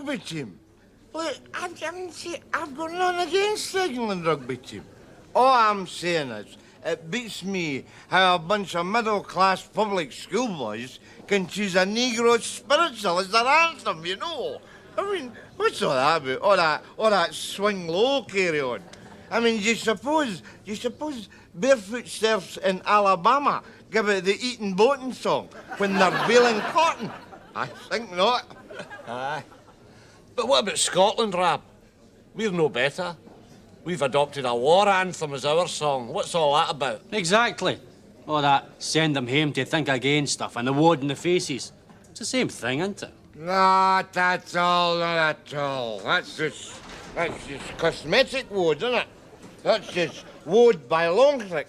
rugby team. Look, I've got nothing against the England rugby team. All I'm saying is, it beats me how a bunch of middle-class public schoolboys can choose a Negro spiritual as their anthem, you know. I mean, what's all that about? All that swing low carry on. I mean, do you suppose barefoot serfs in Alabama give it the Eaton Boatin' song when they're baling cotton? I think not. Aye. But what about Scotland, Rab? We're no better. We've adopted a war anthem as our song. What's all that about? Exactly. All that send them home to think again stuff and the word in the faces. It's the same thing, isn't it? Not at all, not at all. That's just cosmetic woad, isn't it? That's just woad by Longthrick.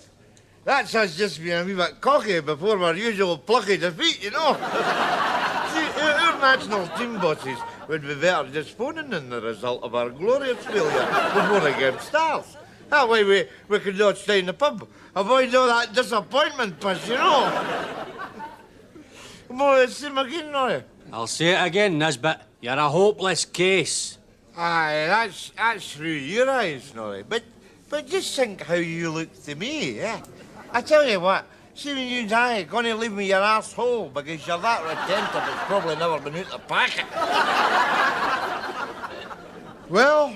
That's us just being a wee bit cocky before our usual plucky defeat, you know. See, our national team bosses would be better just phoning in the result of our glorious failure before the game starts. That way we could not stay in the pub, avoid all that disappointment piss, you know. Come on, see him again, now. I'll say it again, Nisbet. You're a hopeless case. Aye, that's through your eyes, Norrie. But just think how you look to me, eh? I tell you what, see when you die, gonna leave me your arsehole because you're that retentive it's probably never been out the packet. Well,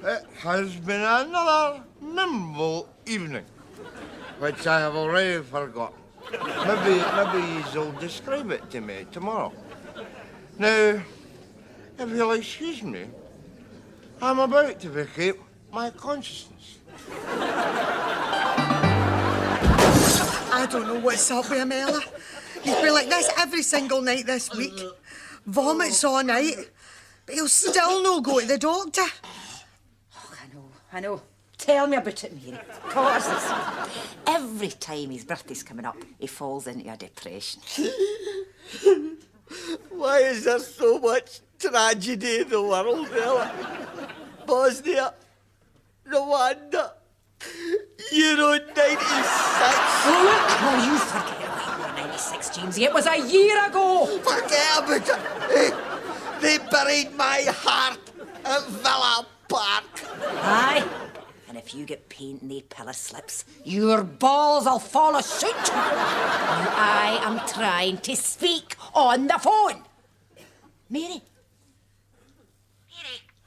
it has been another memorable evening, which I have already forgotten. Maybe you'll describe it to me tomorrow. Now, if you'll excuse me, I'm about to vacate my consciousness. I don't know what's up with him, Ella. He's been like this every single night this week. Vomits all night. But he'll still no go to the doctor. Oh, I know. Tell me about it, Mary. Of course. Every time his birthday's coming up, he falls into a depression. Why is there so much tragedy in the world, Ella? Bosnia, Rwanda, Euro 96. Oh, you forget about Euro 96, Jamesy. It was a year ago. Forget about it. They buried my heart at Villa Park. Aye. And if you get paint in the pillar slips, your balls will fall ashoot. And I am trying to speak on the phone. Mary.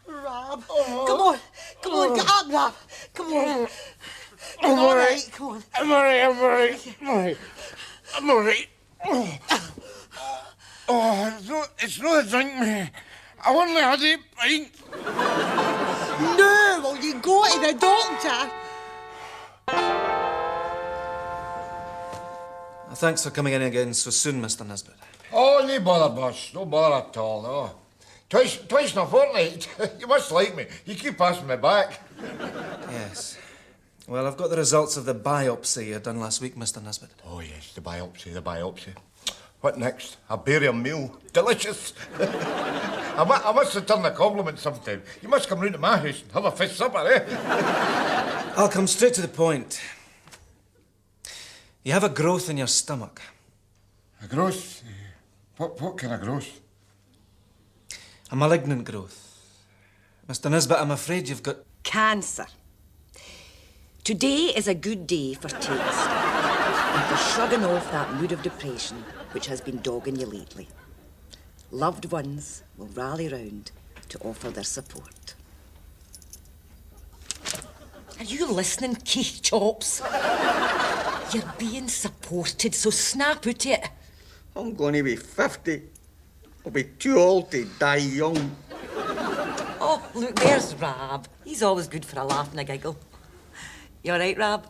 Rob, come on, get up, Rob. Come on. I'm all right. Come on. I'm all right. Oh, it's not a drink, me. I only had 8 pints. No, well, you go to the doctor. Thanks for coming in again so soon, Mr. Nisbet. Oh, no bother, boss. No bother at all, no. Twice in a fortnight. You must like me. You keep passing me back. Yes. Well, I've got the results of the biopsy you done last week, Mr. Nisbet. Oh, yes, the biopsy. What next? A barium meal. Delicious. I must return a compliment sometime. You must come round to my house and have a fish supper, eh? I'll come straight to the point. You have a growth in your stomach. A growth? What kind of growth? A malignant growth. Mr. Nisbet, I'm afraid you've got... Cancer. Today is a good day for taking stuff and for shrugging off that mood of depression which has been dogging you lately. Loved ones will rally round to offer their support. Are you listening, Keith Chops? You're being supported, so snap out it. I'm going to be 50. I'll be too old to die young. Oh, look, there's Rab. He's always good for a laugh and a giggle. You all right, Rab?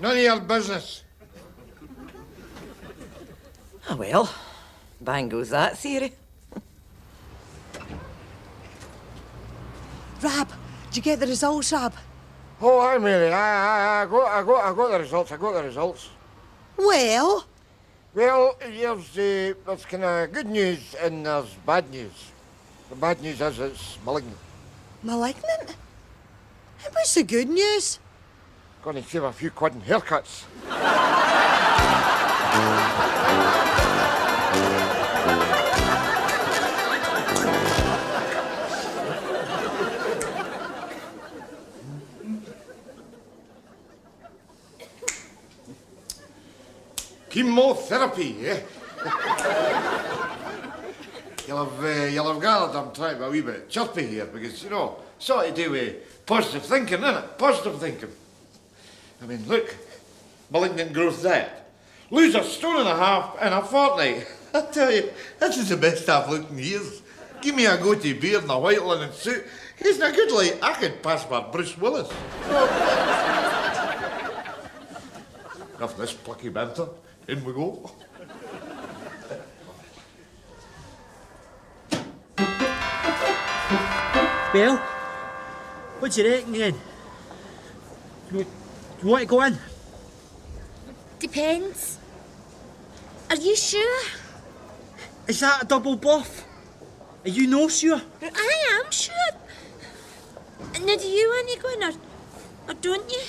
None of your business. Ah, well, bang goes that theory. Rab, did you get the results, Rab? Oh, hi, Mary. I got the results. Well? Well, there's kind of good news and there's bad news. The bad news is it's malignant. Malignant? And what's the good news? Going to save a few quid in haircuts. chemotherapy, eh? You'll have gathered I'm trying to be a wee bit chirpy here because, you know, it's all to do with positive thinking, isn't it? Positive thinking. I mean, look, malignant growth diet. Lose a stone and a half in a fortnight. I tell you, this is the best I've looked in years. Give me a goatee beard and a white linen suit. Isn't a good like I could pass for Bruce Willis. Enough of this plucky banter. In we go. Well, what do you reckon then? You want to go in? Depends. Are you sure? Is that a double bluff? Are you no sure? I am sure. Now, do you want to go in or don't you?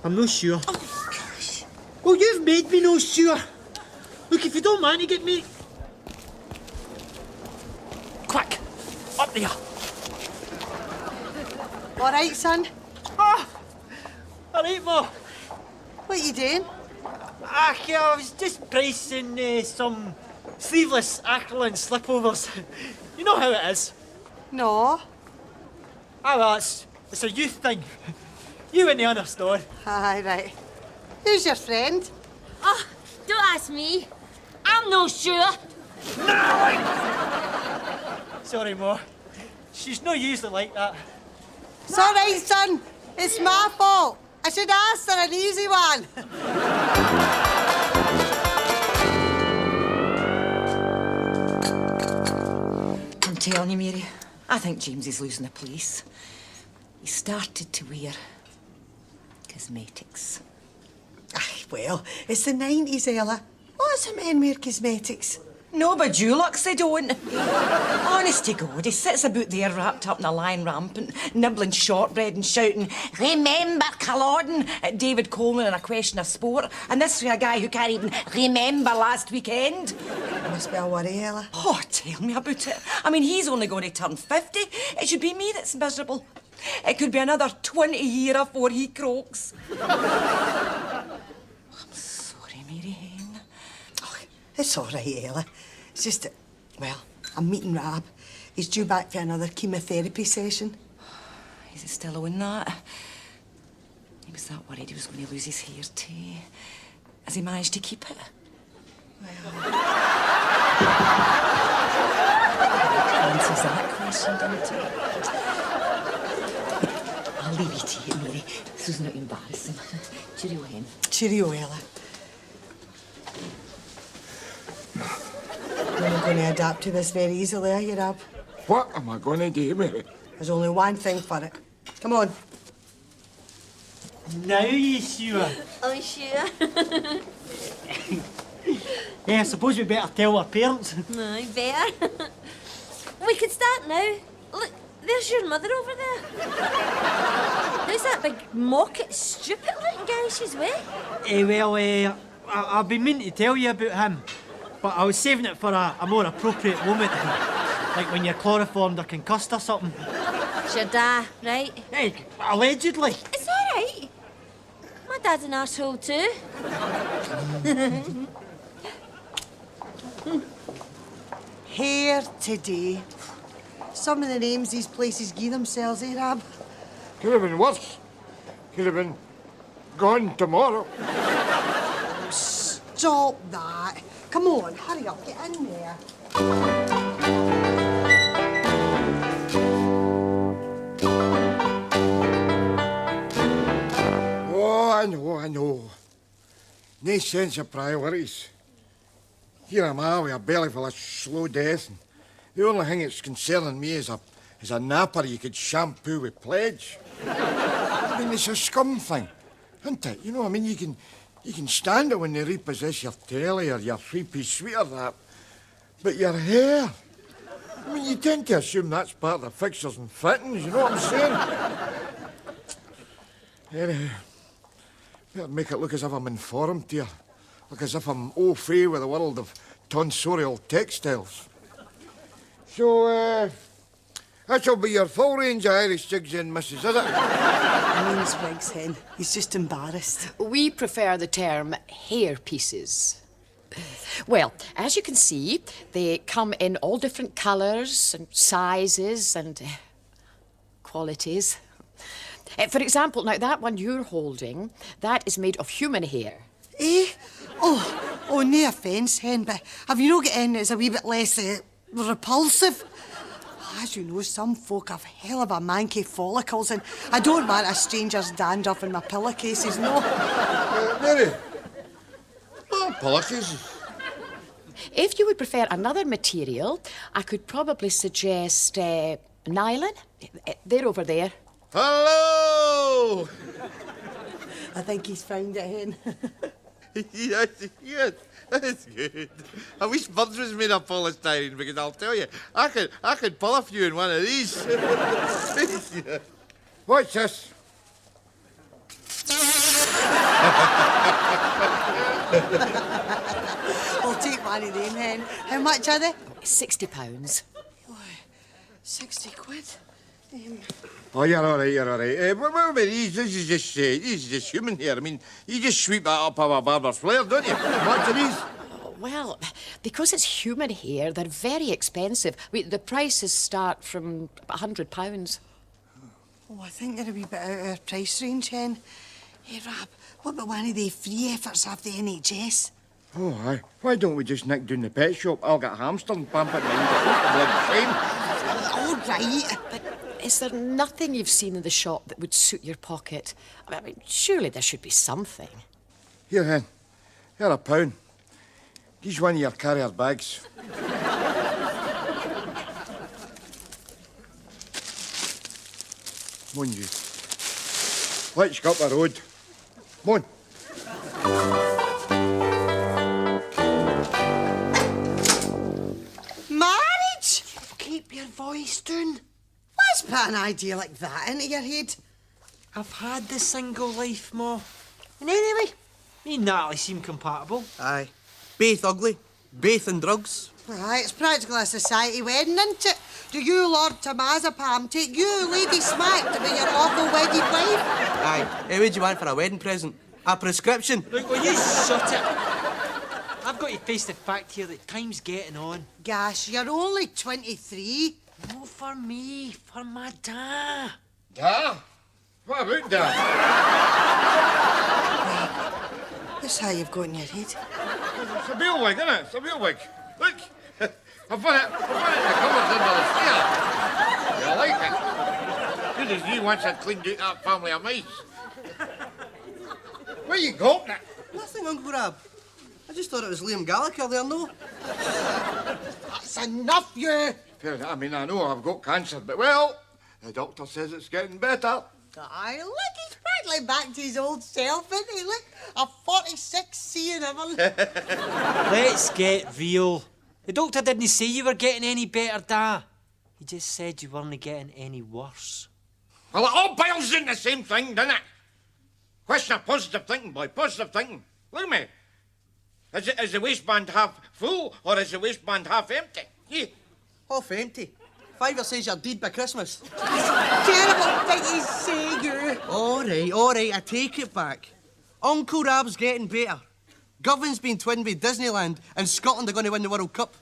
I'm not sure. Oh, gosh. Well, you've made me no sure. Look, if you don't mind to get me... Quick! Up there! All right, son. Ah! All right, Ma. What you doing? I was just pricing some sleeveless Ackland slipovers. You know how it is. No. Ah, well, it's a youth thing. You and the understand. Aye, right. Who's your friend? Oh, don't ask me. I'm no sure. Sorry, Ma. She's not usually like that. It's all right, son. It's my fault. I should ask for an easy one. I'm telling you, Mary, I think James is losing the police. He started to wear cosmetics. Aye, well, it's the 90s, Ella. Lots of men wear cosmetics. No, but Dulux, they don't. Honest to God, he sits about there wrapped up in a lion rampant, nibbling shortbread and shouting, "Remember Culloden" at David Coleman in A Question of Sport. And this for a guy who can't even remember last weekend. Must be a worry, Ella. Oh, tell me about it. I mean, he's only going to turn 50. It should be me that's miserable. It could be another 20 years before he croaks. I'm sorry, Mary Hen. Oh, it's all right, Ella. It's just that, well, I'm meeting Rab. He's due back for another chemotherapy session. Is he still on that? He was that worried he was going to lose his hair too. Has he managed to keep it? Answers that question, doesn't it? I'll leave you to it, Mary. This is not embarrassing. Cheerio, Hen. Cheerio, Ella. You're not going to adapt to this very easily, are you, Rab? What am I going to do, Mary? There's only one thing for it. Come on. Now you sure? I'm sure. Yeah, I suppose we better tell our parents. No, you better. We could start now. Look, there's your mother over there. Who's that big mocket, stupid-looking guy she's with? I've been meaning to tell you about him, but I was saving it for a more appropriate moment. Like when you're chloroformed or concussed or something. It's your dad, right? Hey, allegedly. It's all right. My dad's an asshole too. Here today. Some of the names these places give themselves, eh, Rab? Could have been worse. Could have been gone tomorrow. Stop that. Come on, hurry up, get in there. Oh, I know. No sense of priorities. Here am I with a belly full of slow death, and the only thing that's concerning me is a napper you could shampoo with pledge. I mean, it's a scum thing, isn't it? You know, I mean, you can stand it when they repossess your telly or your three-piece suite or that, but your hair, I mean, you tend to assume that's part of the fixtures and fittings, you know what I'm saying? Anyway, better make it look as if I'm informed here. Look as if I'm au fait with the world of tonsorial textiles. So, That'll be your full range of Irish jigs in, missus, is it? Means wigs, Hen. He's just embarrassed. We prefer the term hair pieces. Well, as you can see, they come in all different colours and sizes and qualities. For example, now that one you're holding, that is made of human hair. Eh? Oh, no offence, Hen, but have you not got any that's a wee bit less repulsive? As you know, some folk have hell of a manky follicles, and I don't want a stranger's dandruff in my pillowcases, no. Mary. Oh, pillowcases. If you would prefer another material, I could probably suggest nylon. They're over there. Hello! I think he's found it, Hen. Yes, that's good. I wish Buds was made of polystyrene, because I'll tell you, I could pull a few in one of these. What's this? I'll take one of them, Hen. How much are they? £60. 60 quid. Oh, you're all right, you're all right. Well, this is just human here. I mean, you just sweep that up of a barber's flare, don't you? What's these? Well, because it's human hair, they're very expensive. The prices start from £100. Oh, I think they're a wee bit out of our price range, Hen. Hey, Rab, what about one of the free efforts of the NHS? Oh, aye. Why don't we just nick down the pet shop? I'll get a hamster and pamp it and shame. All right. But is there nothing you've seen in the shop that would suit your pocket? I mean, surely there should be something. Here, Hen. Here, £1. Here's one of your carrier bags. Come on, you. Let's go up the road. Come on. Marriage? Keep your voice down. What's put an idea like that into your head? I've had the single life, Ma. And anyway, Me and Natalie seem compatible. aye. Both ugly, both in drugs. Aye, it's practically a society wedding, isn't it? Do you, Lord Tomazepam, take you, Lady Smack, to be your lawful wedded wife? Aye. How would you want for a wedding present? A prescription? Look, will you shut it? I've got to face the fact here that time's getting on. Gosh, you're only 23. Not for me, for my dad. Da? What about da? That's how you've got in your head. It's a bailwig, isn't it? It's a bailwig. Look, I've put it in the cupboard under the stair. You like it? Good as you once I'd cleaned out that family of mice. Where you gulping it? Nothing, Uncle Rab. I just thought it was Liam Gallagher there, no? That's enough, you. Fair, I mean, I know I've got cancer, but well, the doctor says it's getting better. Aye, look, he's practically back to his old self, isn't he? Look, a 46C and everything. Let's get real. The doctor didn't say you were getting any better, Da. He just said you weren't getting any worse. Well, it all boils in the same thing, doesn't it? Question of positive thinking, boy, positive thinking. Look at me. Is the waistband half full or is the waistband half empty? Yeah. Half empty. Fiver says you're dead by Christmas. Terrible thing to say, you. All right, I take it back. Uncle Rab's getting better. Govan's been twinned with Disneyland and Scotland are going to win the World Cup.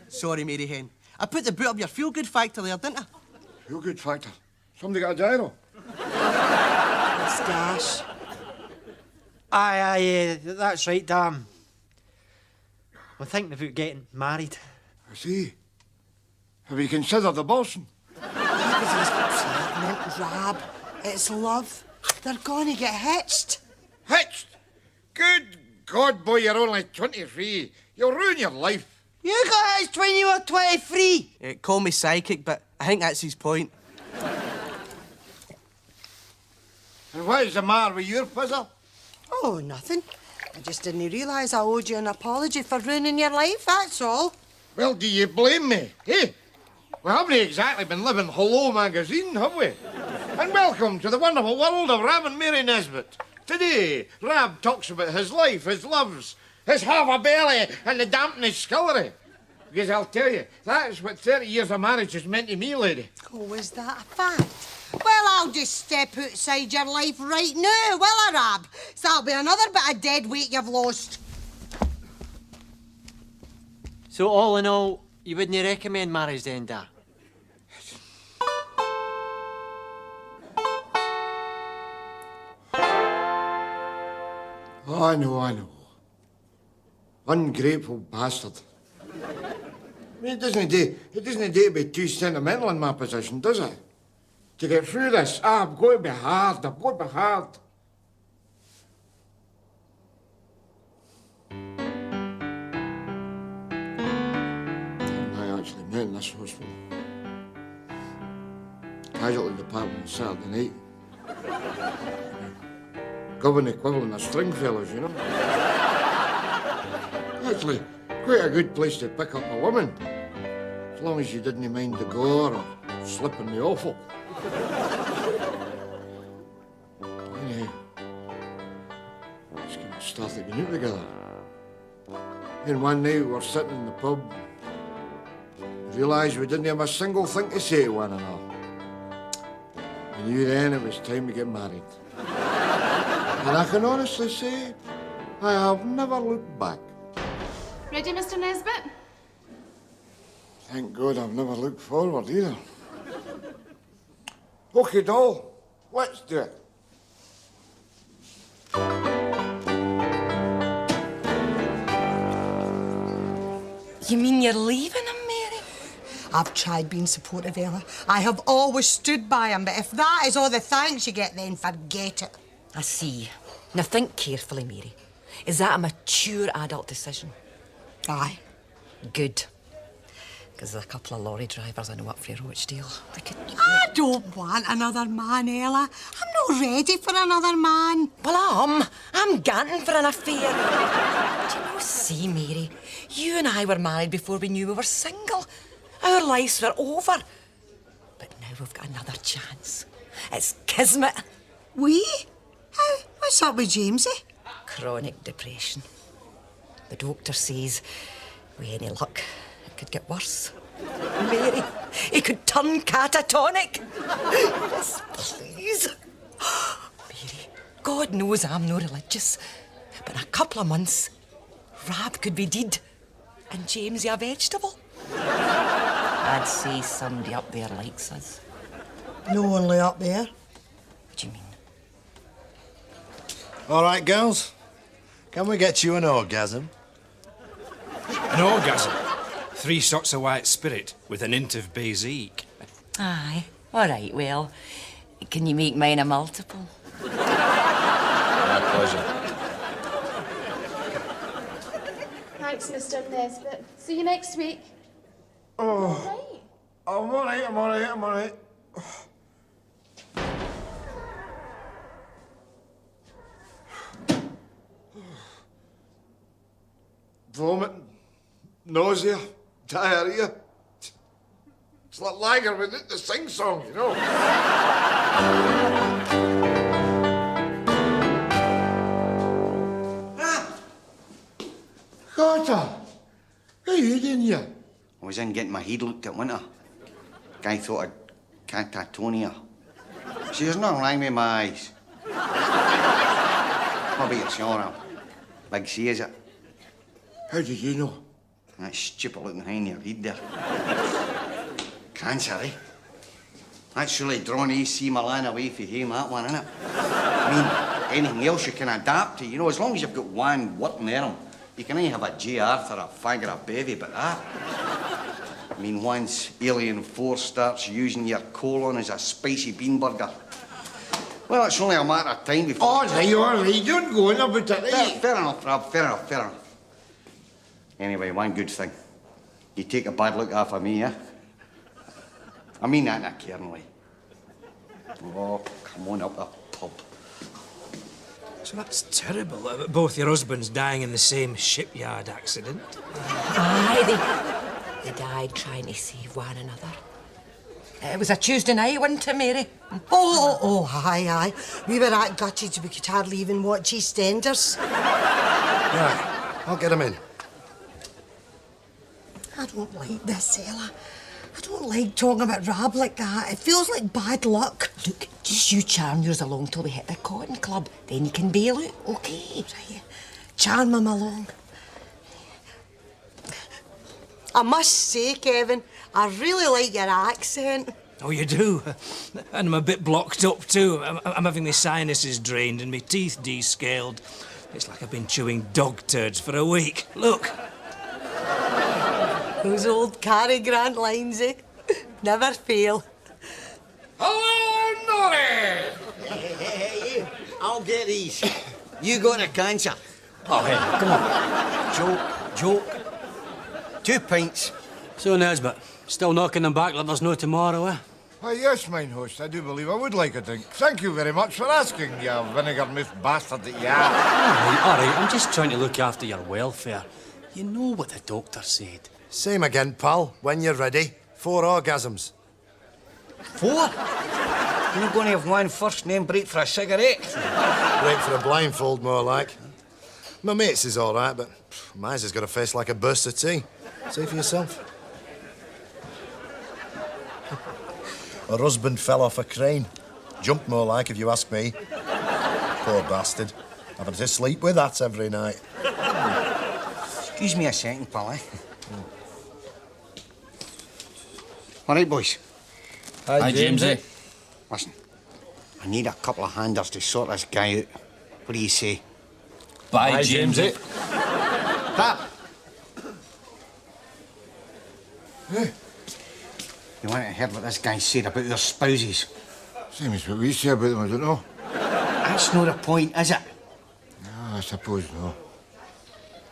Sorry, Mary Hen. I put the boot up your feel-good factor there, didn't I? Feel-good factor. Somebody got a gyro. It's Dash. Aye, that's right, damn. We're thinking about getting married. I see. Have you considered abortion? Pregnant, Rab. It's love. They're going to get hitched. Hitched? Good God, boy, you're only 23. You'll ruin your life. You got hitched when you were 23. Call me psychic, but I think that's his point. And what is the matter with your puzzle? Oh, nothing. I just didn't realise I owed you an apology for ruining your life, that's all. Well, do you blame me, eh? We haven't exactly been living Hello magazine, have we? And welcome to the wonderful world of Rab and Mary Nesbitt. Today, Rab talks about his life, his loves, his half a belly and the dampness scullery. Because I'll tell you, that's what 30 years of marriage has meant to me, lady. Oh, is that a fact? Well, I'll just step outside your life right now, will I, Rab? So that'll be another bit of dead weight you've lost. So all in all, you wouldn't recommend marriage then, Da? Oh, I know. Ungrateful bastard. I mean, it doesn't do to be too sentimental in my position, does it? To get through this, I've got to be hard. I actually met in this hospital. Casualty department on Saturday night. Govan equivalent of Stringfellows, you know. Actually, quite a good place to pick up a woman. As long as you didn't mind the gore or slip in the offal. Anyhow, just kind of started getting out together. And one night we were sitting in the pub, realised we didn't have a single thing to say to one another. We knew then it was time to get married. And I can honestly say, I have never looked back. Ready, Mr. Nesbit? Thank God I've never looked forward either. Okay, doll, let's do it. You mean you're leaving him, Mary? I've tried being supportive, Ella. I have always stood by him, but if that is all the thanks you get, then forget it. I see. Now think carefully, Mary. Is that a mature adult decision? Aye. Good. Because there's a couple of lorry drivers I know up for Rochdale. They could... I don't want another man, Ella. I'm not ready for another man. Well, I'm ganting for an affair. Do you know, see, Mary, you and I were married before we knew we were single. Our lives were over. But now we've got another chance. It's kismet. We? What's up with Jamesy? Chronic depression. The doctor says, with any luck, it could get worse. Mary, he could turn catatonic. Yes, please. Mary, God knows I'm no religious, but in a couple of months, Rab could be dead and Jamesy a vegetable. I'd say somebody up there likes us. No only up there. What do you mean? All right, girls. Can we get you an orgasm? An orgasm? 3 shots of white spirit with an hint of Bézique. Aye. All right, well, can you make mine a multiple? My pleasure. Thanks, Mr. Nesbit. See you next week. Oh, I'm all right. Vomiting, nausea, diarrhea. It's like Lager without the sing-song, you know. Carter, what are you doing here? I was in getting my head looked at winter. Guy thought I'd catatonia. See, there's nothing wrong with my eyes. What about yourself, Ram? Big C, is it? How did you know? That stupid looking behind your head there. Cancer, eh? That's surely drawn AC Milan away from him, that one, innit? I mean, anything else you can adapt to, you know, as long as you've got one working arm. You can only have a J. Arthur, a fag or a bevy, but that. I mean, once Alien Force starts using your colon as a spicy bean burger, well, it's only a matter of time before... All right, don't go on about it, eh? Fair enough, Rob, fair enough. Anyway, one good thing. You take a bad look off of me, eh? I mean that in a caring way. Oh, come on up the pub. So that's terrible, both your husbands dying in the same shipyard accident. Aye, they died trying to save one another. It was a Tuesday night, wasn't it, Mary? Aye. We were that gutted we could hardly even watch EastEnders. Right, I'll get him in. I don't like this, Ella. I don't like talking about Rab like that. It feels like bad luck. Look, just you charm yours along till we hit the cotton club. Then you can bail out, okay? Right. Charm him along. I must say, Kevin, I really like your accent. Oh, you do? And I'm a bit blocked up too. I'm having my sinuses drained and my teeth descaled. It's like I've been chewing dog turds for a week. Look. Those old Cary Grant lines, eh? Never fail. Hello, Norrie! Hey, I'll get these. You got a cancer. Oh, hey, come on. Joke. 2 pints. So, Nesbit, still knocking them back like there's no tomorrow, eh? Why, yes, mine host. I do believe I would like a drink. Thank you very much for asking, you vinegar-mouthed bastard that you are. All right, I'm just trying to look after your welfare. You know what the doctor said. Same again, pal. When you're ready. 4 orgasms. 4? You're not going to have one first and then break for a cigarette? Break for a blindfold, more like. My mate's is all right, but mine's has got a face like a burst of tea. See for yourself. Her husband fell off a crane. Jumped more like, if you ask me. Poor bastard. Having to sleep with that every night. Excuse me a second, pal, eh? All right, boys. Hi, Jamesy. Listen, I need a couple of handers to sort this guy out. What do you say? Bye, Jamesy. Tap! You want to hear what this guy said about their spouses? Same as what we say about them, I don't know. That's not the point, is it? No, I suppose no.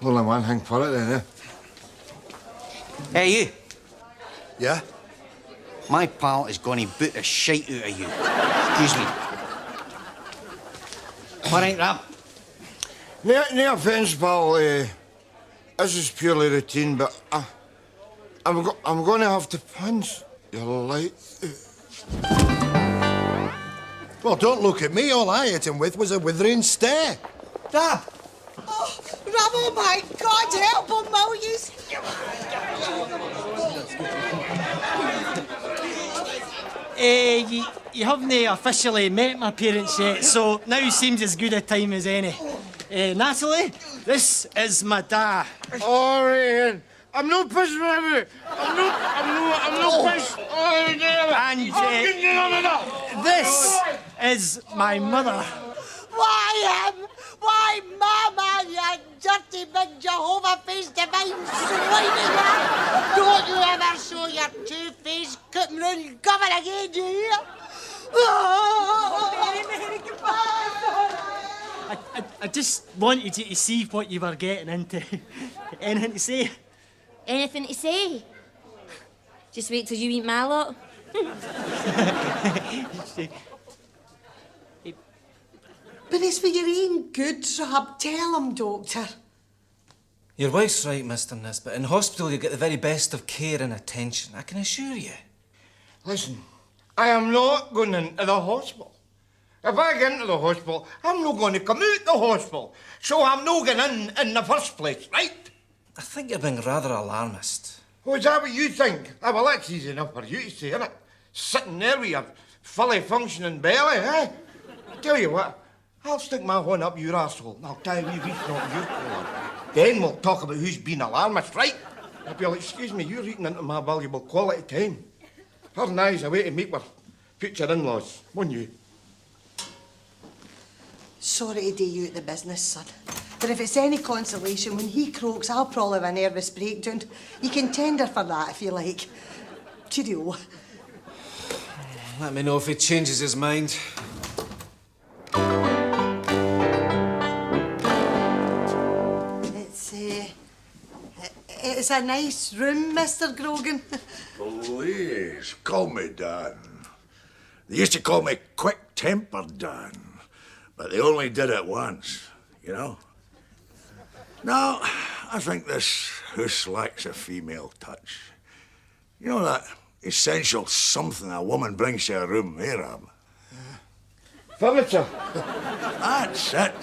Only one thing for it, then, eh? Hey, you. Yeah? My pal is going to boot the shite out of you. Excuse me. All right, Rab. No offence, pal. This is purely routine, but I'm going to have to punch your light. Well, don't look at me. All I hit him with was a withering stare. Rab! Oh, Rab, oh my God, help him, will you? You haven't officially met my parents yet, so now seems as good a time as any. Natalie, this is my dad. All right, I'm not pushing about. I'm not pushing. And this is my mother. Why him? Why Mama, you dirty big Jehovah-faced divine slimy man? Don't you ever show your two-faced cutting round cover again, do you hear? I just wanted you to see what you were getting into. Anything to say? Anything to say? Just wait till you eat my lot. But it's for your own good, Rab. Tell him, Doctor. Your wife's right, Mr. Nisbet. In hospital, you get the very best of care and attention, I can assure you. Listen, I am not going into the hospital. If I get into the hospital, I'm not going to come out the hospital. So I'm not getting in the first place, right? I think you're being rather alarmist. Oh, is that what you think? Ah, well, that's easy enough for you to say, isn't it? Sitting there with your fully functioning belly, eh? Tell you what, I'll stick my one up your arsehole and I'll tie a wee reef knot in your collar. Then we'll talk about who's been alarmist, right? If you'll excuse me, you're eating into my valuable quality time. Her and I's away to meet with future in-laws, won't you? Sorry to do you out the business, son. But if it's any consolation, when he croaks, I'll probably have a nervous breakdown. You can tender for that if you like. Cheerio. Let me know if he changes his mind. It's a nice room, Mr. Grogan. Please, call me Dan. They used to call me quick-tempered Dan, but they only did it once, you know? No, I think this house lacks a female touch. You know that essential something a woman brings to a room, eh, Rab? Furniture. That's it.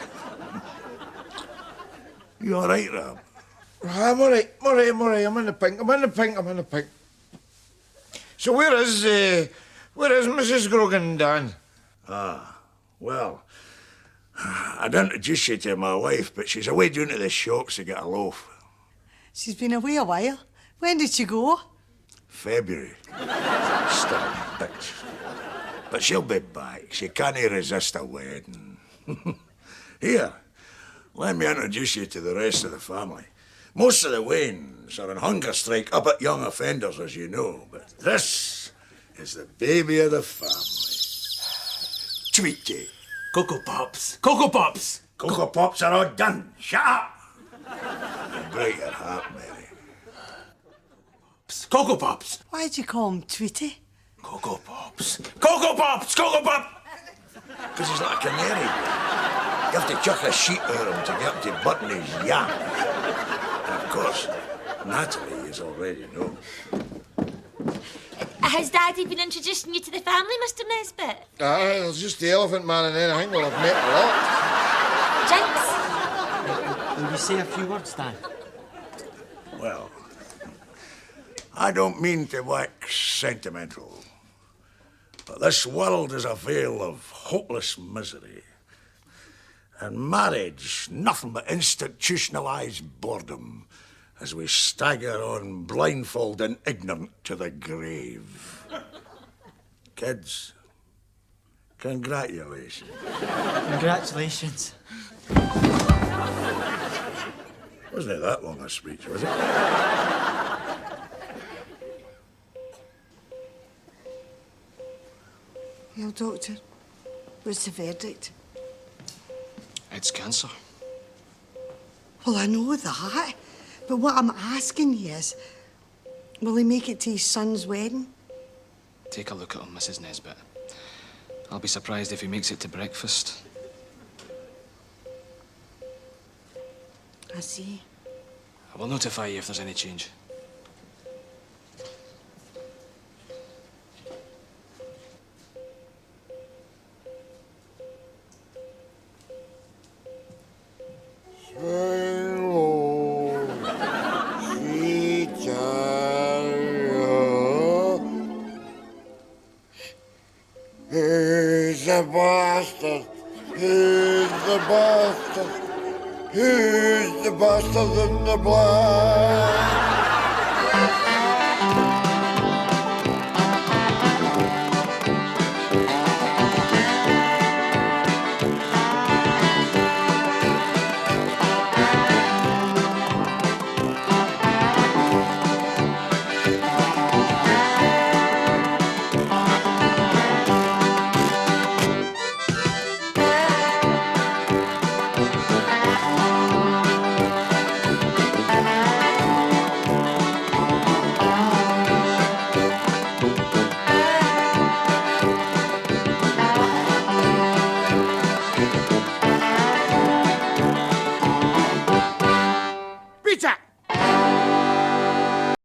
You all right, Rab? I'm all right. I'm in the pink. So where is Mrs. Grogan, Dan? Ah, well, I'd introduce you to my wife, but she's away down to the shops to get a loaf. She's been away a while. When did she go? February. Still a bitch. But she'll be back. She can't resist a wedding. Here, let me introduce you to the rest of the family. Most of the Waynes are on hunger strike up at young offenders, as you know, but this is the baby of the family. Tweety. Cocoa Pops. Cocoa Pops! Cocoa Pops are all done. Shut up! And break your heart, Mary. Cocoa Pops! Why'd you call him Tweety? Cocoa Pops. Cocoa Pops! Cocoa Pops! Because he's like a canary. You have to chuck a sheet over him to get him to button his yap. And of course, Natalie is already known. Has Daddy been introducing you to the family, Mr. Nesbit? There's just the Elephant Man and then I think we'll have met a lot. Jinx? Will you say a few words, Dan? Well, I don't mean to wax sentimental, but this world is a vale of hopeless misery. And marriage, nothing but institutionalised boredom as we stagger on blindfold and ignorant to the grave. Kids, congratulations. Congratulations. Wasn't it that long a speech, was it? Well, Doctor, what's the verdict? It's cancer. Well, I know that, but what I'm asking you is, will he make it to his son's wedding? Take a look at him, Mrs. Nesbit. I'll be surprised if he makes it to breakfast. I see. I will notify you if there's any change. Who's the bastard? Who's the bastard? Who's the bastard in the black?